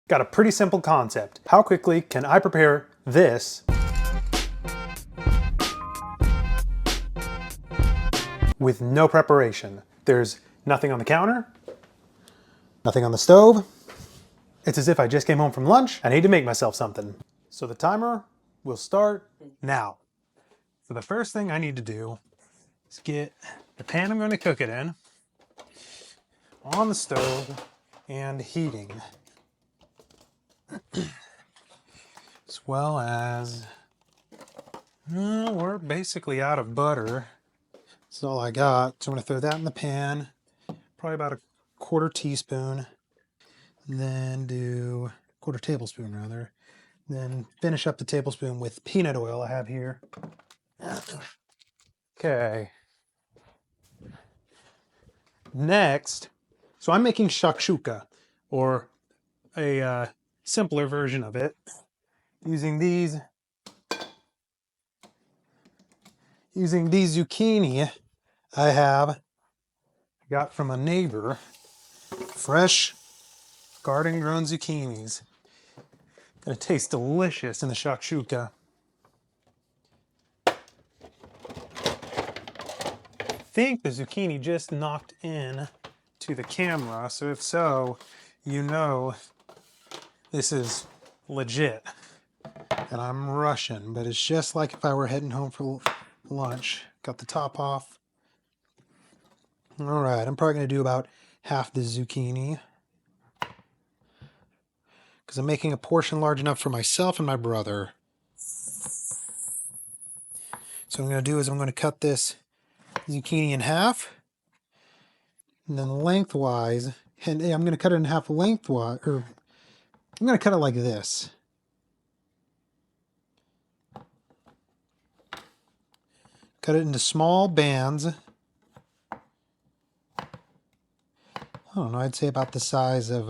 Got a pretty simple concept. How quickly can I prepare this with no preparation? There's nothing on the counter, nothing on the stove. It's as if I just came home from lunch. I need to make myself something. So the timer will start now. So the first thing I need to do is get the pan I'm going to cook it in on the stove and heating. As well as, we're basically out of butter. That's all I got. So I'm going to throw that in the pan, probably about a quarter teaspoon. And then do quarter tablespoon rather. Then finish up the tablespoon with peanut oil I have here. Okay. Next, so I'm making shakshuka, or a simpler version of it, using these zucchini I got from a neighbor. Fresh garden grown zucchinis. Gonna taste delicious in the shakshuka. I think the zucchini just knocked in to the camera, so if so, you know this is legit. And I'm rushing, but it's just like if I were heading home for lunch. Got the top off. All right, I'm probably gonna do about half the zucchini because I'm making a portion large enough for myself and my brother. So what I'm going to do is I'm going to cut this zucchini in half, and then lengthwise, and I'm going to cut it in half lengthwise, or I'm going to cut it like this. Cut it into small bands. I don't know, I'd say about the size of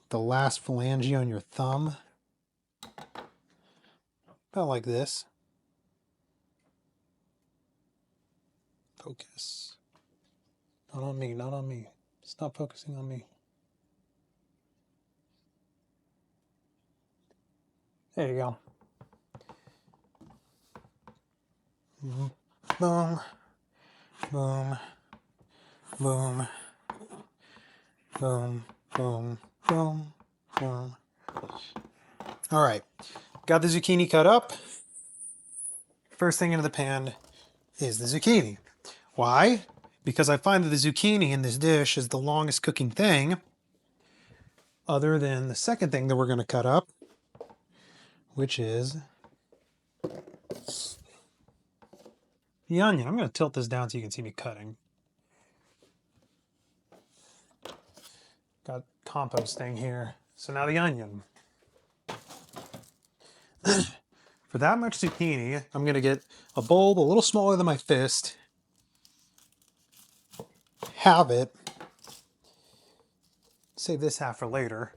the last phalange on your thumb. About like this. Focus. Not on me, not on me. Stop focusing on me. There you go. Boom, boom, boom, boom, boom, boom, boom. All right, got the zucchini cut up. First thing into the pan is the zucchini. Why? Because I find that the zucchini in this dish is the longest cooking thing, other than the second thing that we're going to cut up, which is the onion. I'm going to tilt this down so you can see me cutting. Got composting here. So now the onion. For that much zucchini, I'm going to get a bowl a little smaller than my fist. Halve it. Save this half for later.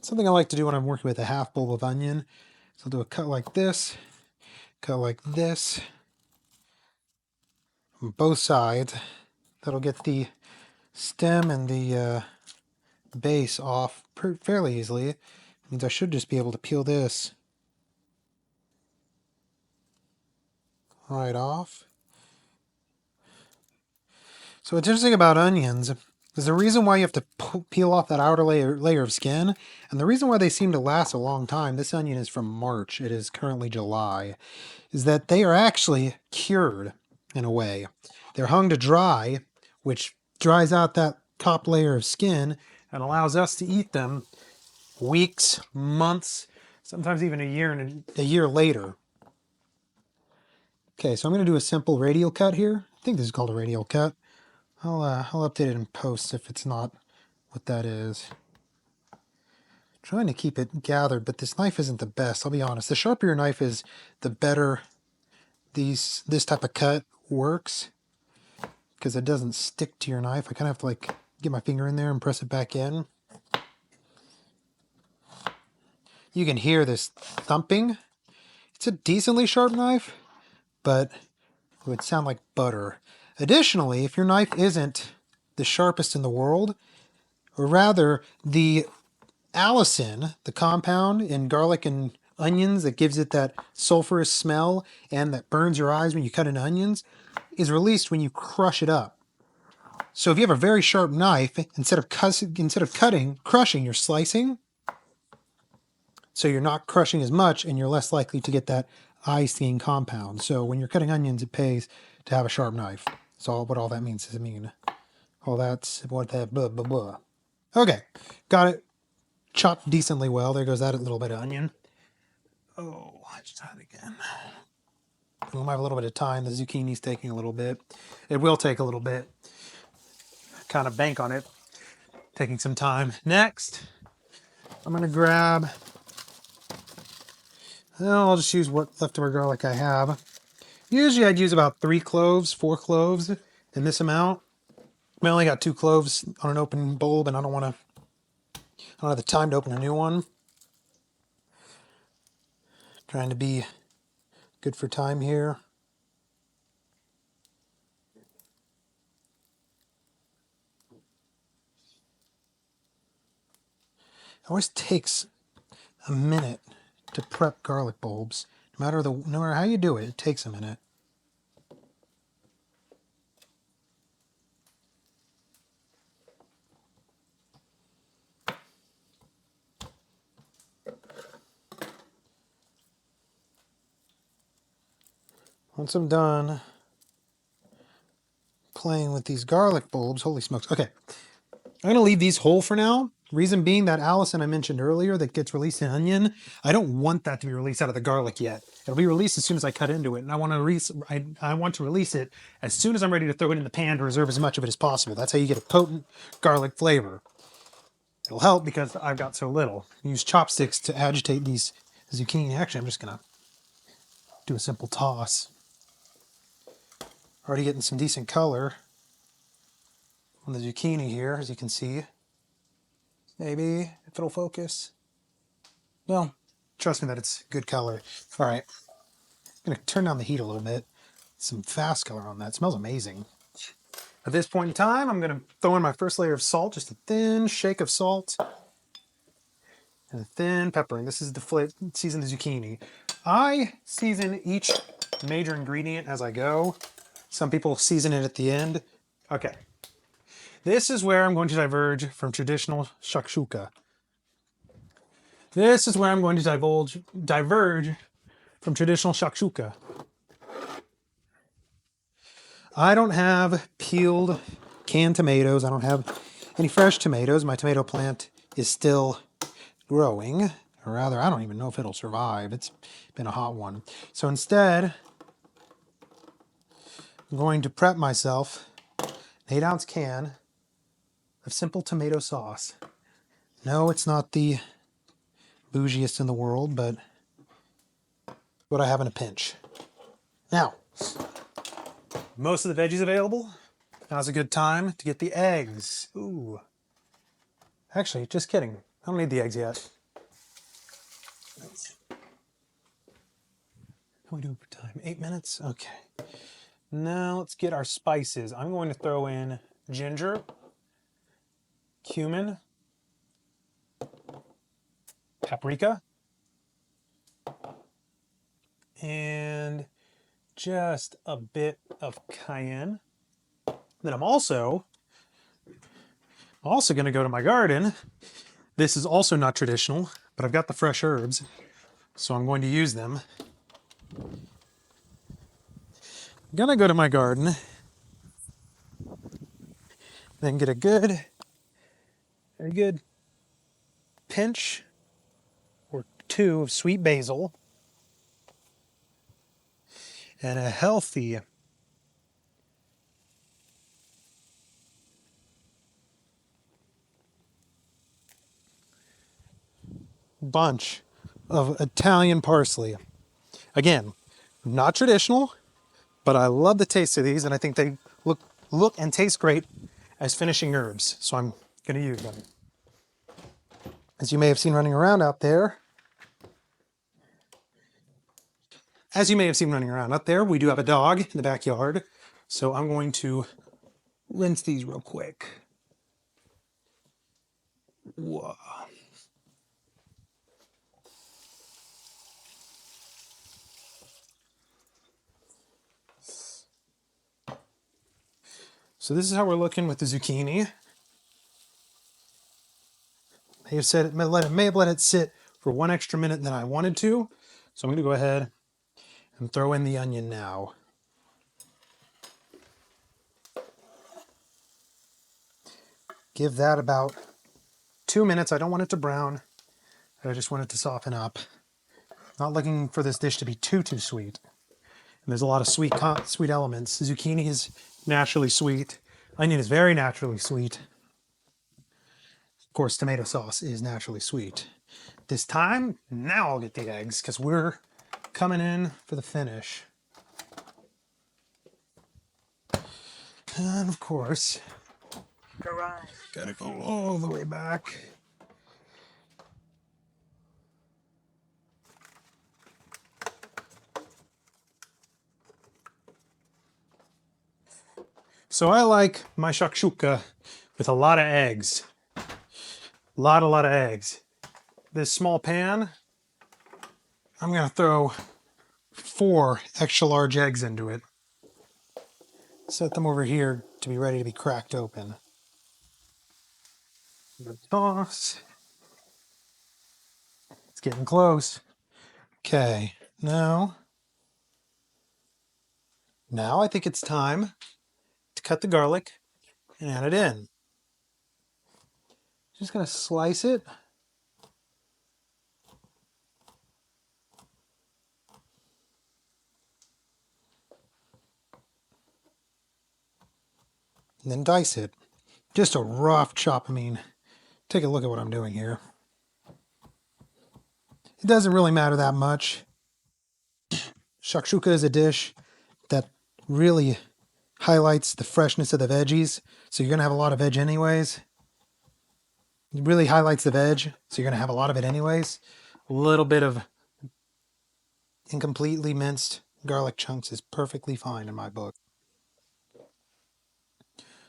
Something I like to do when I'm working with a half bowl of onion. So I'll do a cut like this, cut like this, on both sides. That'll get the stem and the base off fairly easily. It means I should just be able to peel this right off. So what's interesting about onions is the reason why you have to peel off that outer layer of skin, and the reason why they seem to last a long time, this onion is from March, it is currently July, is that they are actually cured in a way. They're hung to dry, which dries out that top layer of skin and allows us to eat them weeks, months, sometimes even a year later. Okay, so I'm going to do a simple radial cut here. I think this is called a radial cut. I'll update it in post if it's not what that is. Trying to keep it gathered, but this knife isn't the best, I'll be honest. The sharper your knife is, the better this type of cut works, because it doesn't stick to your knife. I kind of have to like get my finger in there and press it back in. You can hear this thumping. It's a decently sharp knife, but it would sound like butter. Additionally, if your knife isn't the sharpest in the world, or rather, the allicin, the compound in garlic and onions that gives it that sulfurous smell and that burns your eyes when you cut into onions, is released when you crush it up. So if you have a very sharp knife, instead of crushing, you're slicing. So you're not crushing as much, and you're less likely to get that eye sting compound. So when you're cutting onions, it pays to have a sharp knife. That's all what all that means to me. All that's what that blah blah blah. Okay, got it chopped decently well. There goes that little bit of onion. Oh, let's try it again. We might have a little bit of time. The zucchini's taking a little bit. It will take a little bit. Kind of bank on it taking some time. Next, I'm gonna grab. Well, I'll just use what leftover garlic I have. Usually I'd use about 4 cloves in this amount. I only got 2 cloves on an open bulb, and I don't have the time to open a new one. Trying to be good for time here. It always takes a minute to prep garlic bulbs. No matter how you do it, it takes a minute. Once I'm done playing with these garlic bulbs, holy smokes. Okay, I'm going to leave these whole for now. Reason being that allicin I mentioned earlier that gets released in onion, I don't want that to be released out of the garlic yet. It'll be released as soon as I cut into it, and I want to release it as soon as I'm ready to throw it in the pan to reserve as much of it as possible. That's how you get a potent garlic flavor. It'll help because I've got so little. Use chopsticks to agitate these zucchini. Actually, I'm just going to do a simple toss. Already getting some decent color on the zucchini here, as you can see. Maybe, if it'll focus. Well, trust me that it's good color. All right, I'm going to turn down the heat a little bit. Some fast color on that. It smells amazing. At this point in time, I'm going to throw in my first layer of salt, just a thin shake of salt and a thin peppering. This is to season the zucchini. I season each major ingredient as I go. Some people season it at the end. Okay. This is where I'm going to diverge from traditional shakshuka. This is where I'm going to diverge from traditional shakshuka. I don't have peeled canned tomatoes. I don't have any fresh tomatoes. My tomato plant is still growing. Or rather, I don't even know if it'll survive. It's been a hot one. So instead, I'm going to prep myself an 8-ounce can of simple tomato sauce. No, it's not the bougiest in the world, but what I have in a pinch. Now, most of the veggies available. Now's a good time to get the eggs. Ooh. Actually, just kidding. I don't need the eggs yet. How are we doing for time? 8 minutes? Okay. Now let's get our spices. I'm going to throw in ginger, cumin, paprika, and just a bit of cayenne. Then I'm also going to go to my garden. This is also not traditional, but I've got the fresh herbs, so I'm going to use them. I'm going to go to my garden, then get a good pinch or 2 of sweet basil and a healthy bunch of Italian parsley. Again, not traditional, but I love the taste of these, and I think they look and taste great as finishing herbs, so I'm going to use them. As you may have seen running around out there, we do have a dog in the backyard, so I'm going to rinse these real quick. Whoa. So this is how we're looking with the zucchini. May have let it sit for 1 extra minute than I wanted to. So I'm going to go ahead and throw in the onion now. Give that about 2 minutes. I don't want it to brown. I just want it to soften up. Not looking for this dish to be too sweet. And there's a lot of sweet elements. Zucchini is naturally sweet. Onion is very naturally sweet. Of course, tomato sauce is naturally sweet. This time, now I'll get the eggs because we're coming in for the finish. And of course, gotta go all the way back. So I like my shakshuka with a lot of eggs. A lot of eggs. This small pan, I'm gonna throw 4 extra large eggs into it. Set them over here to be ready to be cracked open. Toss. It's getting close. Okay, now I think it's time to cut the garlic and add it in. Just gonna slice it. And then dice it. Just a rough chop. I mean, take a look at what I'm doing here. It doesn't really matter that much. Shakshuka is a dish that really highlights the freshness of the veggies. So you're gonna have a lot of veg anyways. It really highlights the veg, so you're gonna have a lot of it anyways. A little bit of incompletely minced garlic chunks is perfectly fine in my book.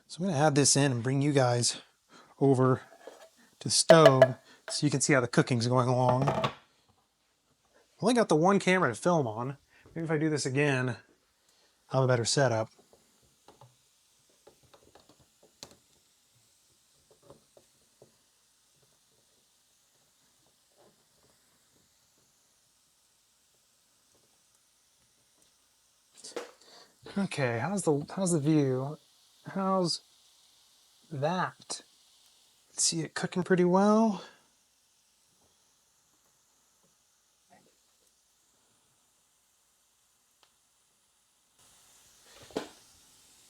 So I'm gonna add this in and bring you guys over to the stove so you can see how the cooking's going along. I only got the one camera to film on. Maybe if I do this again, I'll have a better setup. Okay, how's the view? How's that? See it cooking pretty well.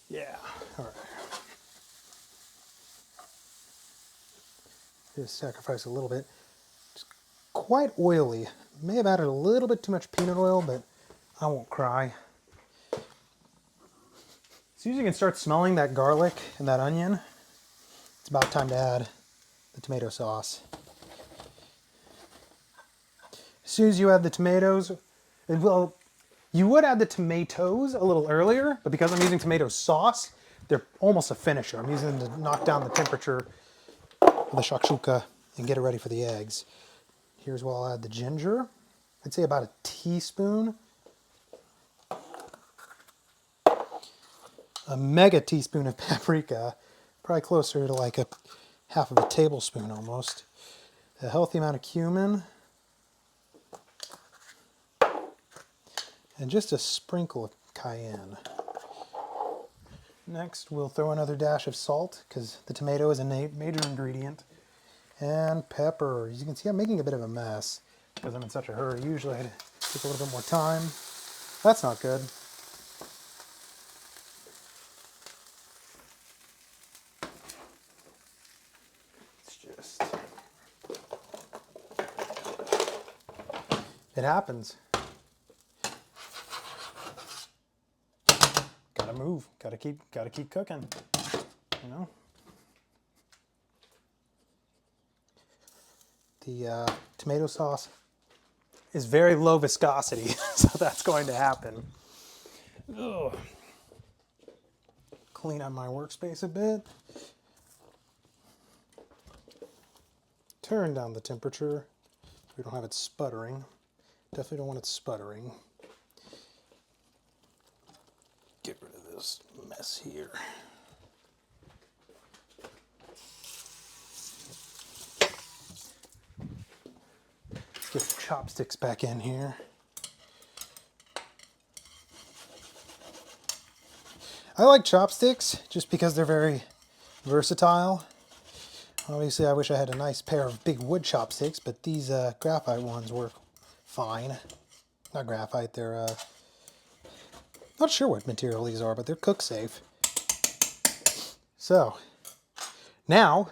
Yeah, all right. Just sacrifice a little bit. It's quite oily. May have added a little bit too much peanut oil, but I won't cry. As soon as you can start smelling that garlic and that onion, it's about time to add the tomato sauce. As soon as you add the tomatoes, well, you would add the tomatoes a little earlier, but because I'm using tomato sauce, they're almost a finisher. I'm using them to knock down the temperature of the shakshuka and get it ready for the eggs. Here's where I'll add the ginger. I'd say about a teaspoon. A mega teaspoon of paprika, probably closer to like a half of a tablespoon almost. A healthy amount of cumin. And just a sprinkle of cayenne. Next, we'll throw another dash of salt, because the tomato is a major ingredient. And pepper. As you can see, I'm making a bit of a mess, because I'm in such a hurry. Usually I'd take a little bit more time. That's not good. It's just... it happens. Gotta move. Gotta keep cooking. You know? The tomato sauce is very low viscosity, so that's going to happen. Ugh. clean up my workspace a bit. Turn down the temperature so we don't have it sputtering. Definitely don't want it sputtering. Get rid of this mess here. Let's get the chopsticks back in here. I like chopsticks just because they're very versatile. Obviously, I wish I had a nice pair of big wood chopsticks, but these graphite ones work fine. Not graphite, they're not sure what material these are, but they're cook safe. So, now,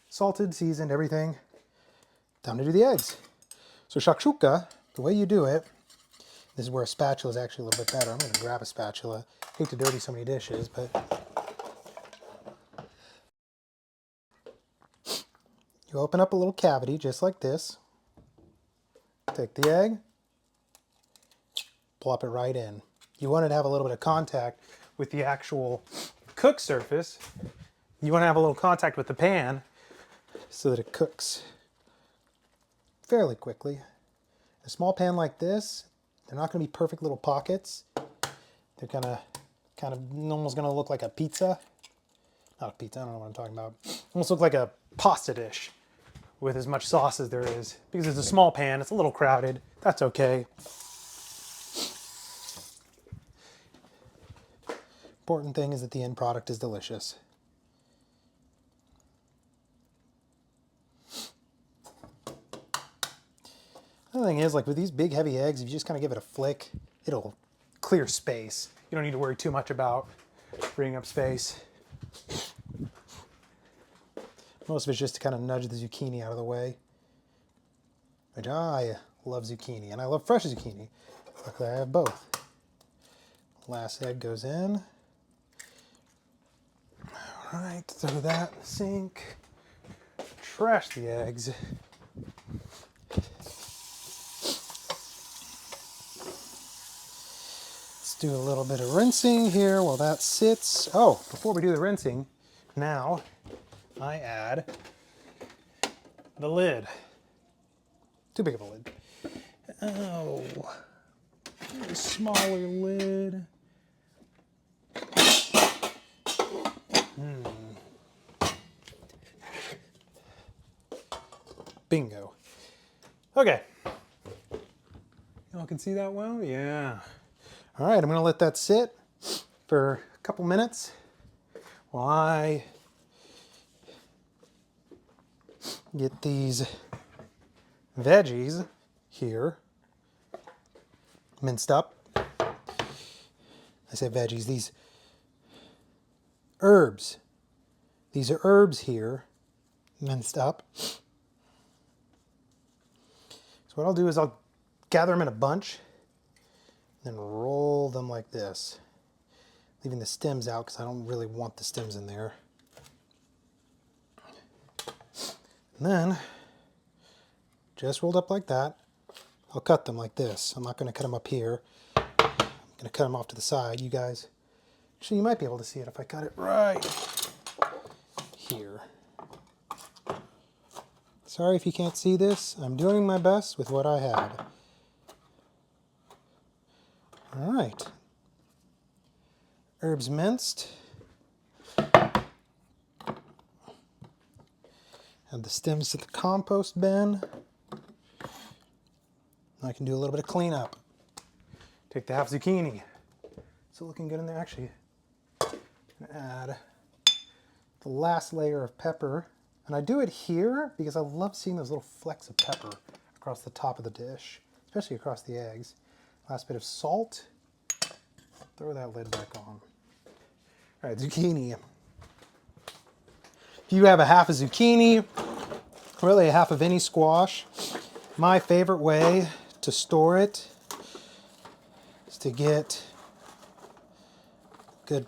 salted, seasoned, everything, time to do the eggs. So shakshuka, the way you do it, this is where a spatula is actually a little bit better. I'm going to grab a spatula. Hate to dirty so many dishes, but you open up a little cavity just like this. Take the egg, plop it right in. You want it to have a little bit of contact with the actual cook surface. You want to have a little contact with the pan so that it cooks fairly quickly. A small pan like this, they're not going to be perfect little pockets. They're gonna kind of almost going to look like a pizza. Not a pizza, I don't know what I'm talking about. Almost look like a pasta dish with as much sauce as there is. Because it's a small pan, it's a little crowded. That's okay. Important thing is that the end product is delicious. The thing is, like with these big heavy eggs, if you just kind of give it a flick, it'll clear space. You don't need to worry too much about freeing up space. Most of it's just to kind of nudge the zucchini out of the way. Which I love zucchini, and I love fresh zucchini. Luckily I have both. Last egg goes in. All right, throw that in the sink. Trash the eggs. Let's do a little bit of rinsing here while that sits. Oh, before we do the rinsing, now I add the lid. Too big of a lid. Oh, a smaller lid. Bingo. Okay. Y'all can see that well? Yeah. All right, I'm going to let that sit for a couple minutes while I get these veggies here minced up. I say veggies, these herbs. These are herbs here minced up. So what I'll do is I'll gather them in a bunch and then roll them like this, leaving the stems out because I don't really want the stems in there. And then, just rolled up like that, I'll cut them like this. I'm not going to cut them up here. I'm going to cut them off to the side. You guys, actually you might be able to see it if I cut it right here. Sorry if you can't see this. I'm doing my best with what I have. All right. Herbs minced. Add the stems to the compost bin. I can do a little bit of cleanup. Take the half zucchini. Still looking good in there. Actually, I'm gonna add the last layer of pepper. And I do it here because I love seeing those little flecks of pepper across the top of the dish, especially across the eggs. Last bit of salt. Throw that lid back on. All right, zucchini. If you have a half a zucchini, really a half of any squash, my favorite way to store it is to get good.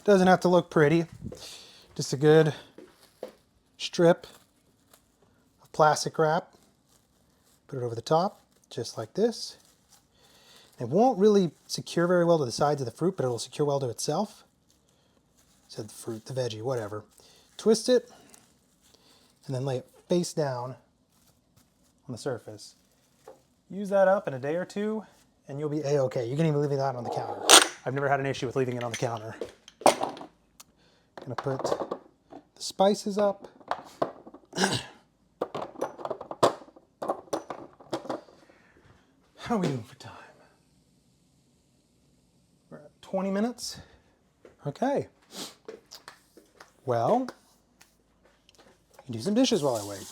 Doesn't have to look pretty, just a good strip of plastic wrap. Put it over the top, just like this. It won't really secure very well to the sides of the fruit, but it'll secure well to itself. Said the fruit, the veggie, whatever. Twist it, and then lay it face down on the surface. Use that up in a day or two, and you'll be A-okay. You can even leave that on the counter. I've never had an issue with leaving it on the counter. Gonna put the spices up. How are we doing for time? We're at 20 minutes. Okay. Well, I can do some dishes while I wait.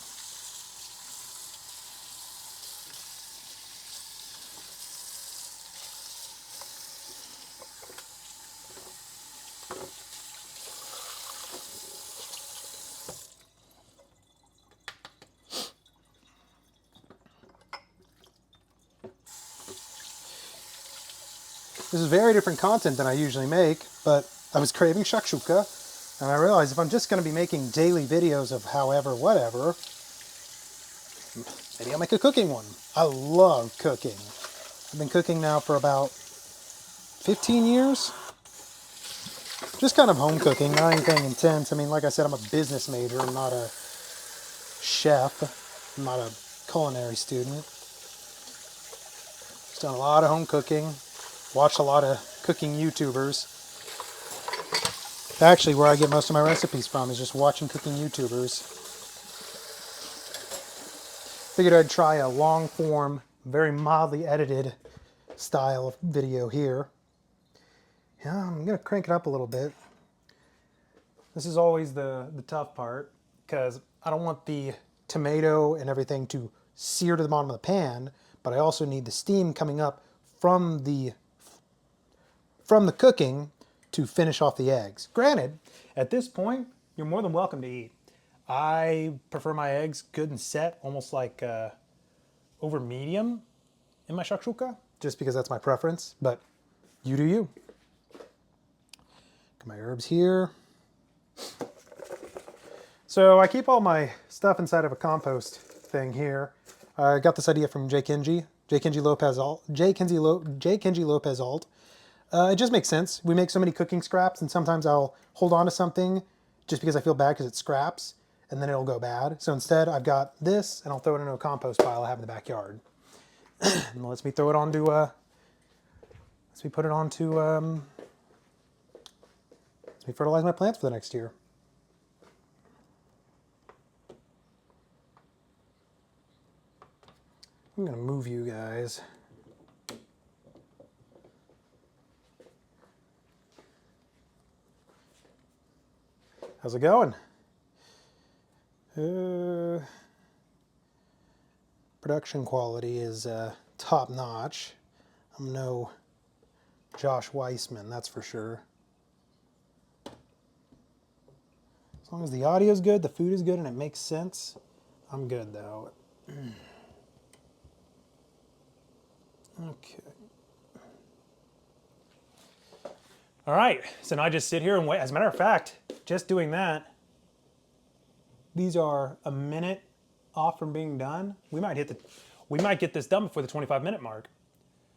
This is very different content than I usually make, but I was craving shakshuka, and I realized if I'm just going to be making daily videos of however, whatever, maybe I'll make a cooking one. I love cooking. I've been cooking now for about 15 years. Just kind of home cooking, not anything intense. I mean, like I said, I'm a business major. I'm not a chef. I'm not a culinary student. Just done a lot of home cooking. Watched a lot of cooking YouTubers. Actually, where I get most of my recipes from is just watching cooking YouTubers. Figured I'd try a long form, very mildly edited style of video here. Yeah, I'm gonna crank it up a little bit. This is always the tough part, because I don't want the tomato and everything to sear to the bottom of the pan, but I also need the steam coming up from the cooking to finish off the eggs. Granted, at this point, you're more than welcome to eat. I prefer my eggs good and set, almost like over medium in my shakshuka, just because that's my preference, but you do you. Got my herbs here. So I keep all my stuff inside of a compost thing here. I got this idea from J. Kenji Lopez Alt. It just makes sense. We make so many cooking scraps, and sometimes I'll hold on to something just because I feel bad because it's scraps, and then it'll go bad. So instead, I've got this, and I'll throw it into a compost pile I have in the backyard. And lets me throw it onto, lets me put it onto, lets me fertilize my plants for the next year. I'm gonna move you guys. How's it going? Production quality is top notch. I'm no Josh Weissman, that's for sure. As long as the audio's good, the food is good, and it makes sense, I'm good though. Okay. All right, so now I just sit here and wait. As a matter of fact, just doing that, these are a minute off from being done. We might get this done before the 25-minute mark.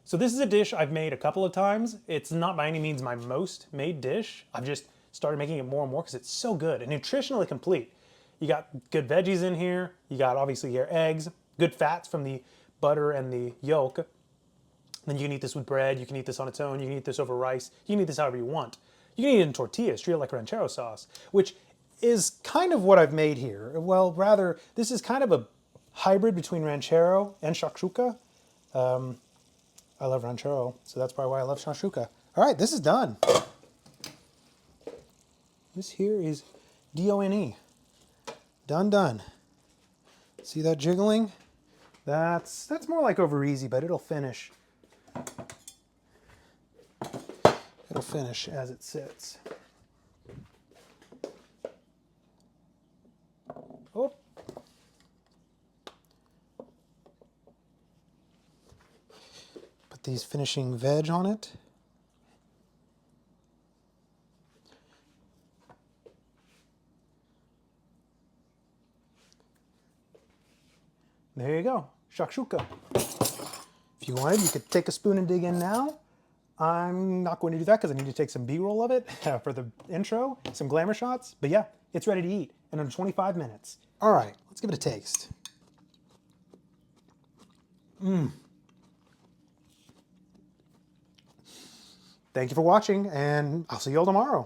So this is a dish I've made a couple of times. It's not by any means my most made dish. I've just started making it more and more because it's so good and nutritionally complete. You got good veggies in here. You got obviously your eggs, good fats from the butter and the yolk. Then you can eat this with bread, you can eat this on its own, you can eat this over rice, you can eat this however you want. You can eat it in tortillas, treat it like ranchero sauce, which is kind of what I've made here. Well, rather, this is kind of a hybrid between ranchero and shakshuka. I love ranchero, so that's probably why I love shakshuka. All right, this is done. This here is done. Done. See that jiggling? That's more like over easy, but it'll finish. It'll finish as it sits. Oh. Put these finishing veg on it. There you go, shakshuka. If you wanted, you could take a spoon and dig in now. I'm not going to do that because I need to take some B-roll of it for the intro, some glamour shots. But yeah, it's ready to eat in under 25 minutes. All right, let's give it a taste. Thank you for watching, and I'll see you all tomorrow.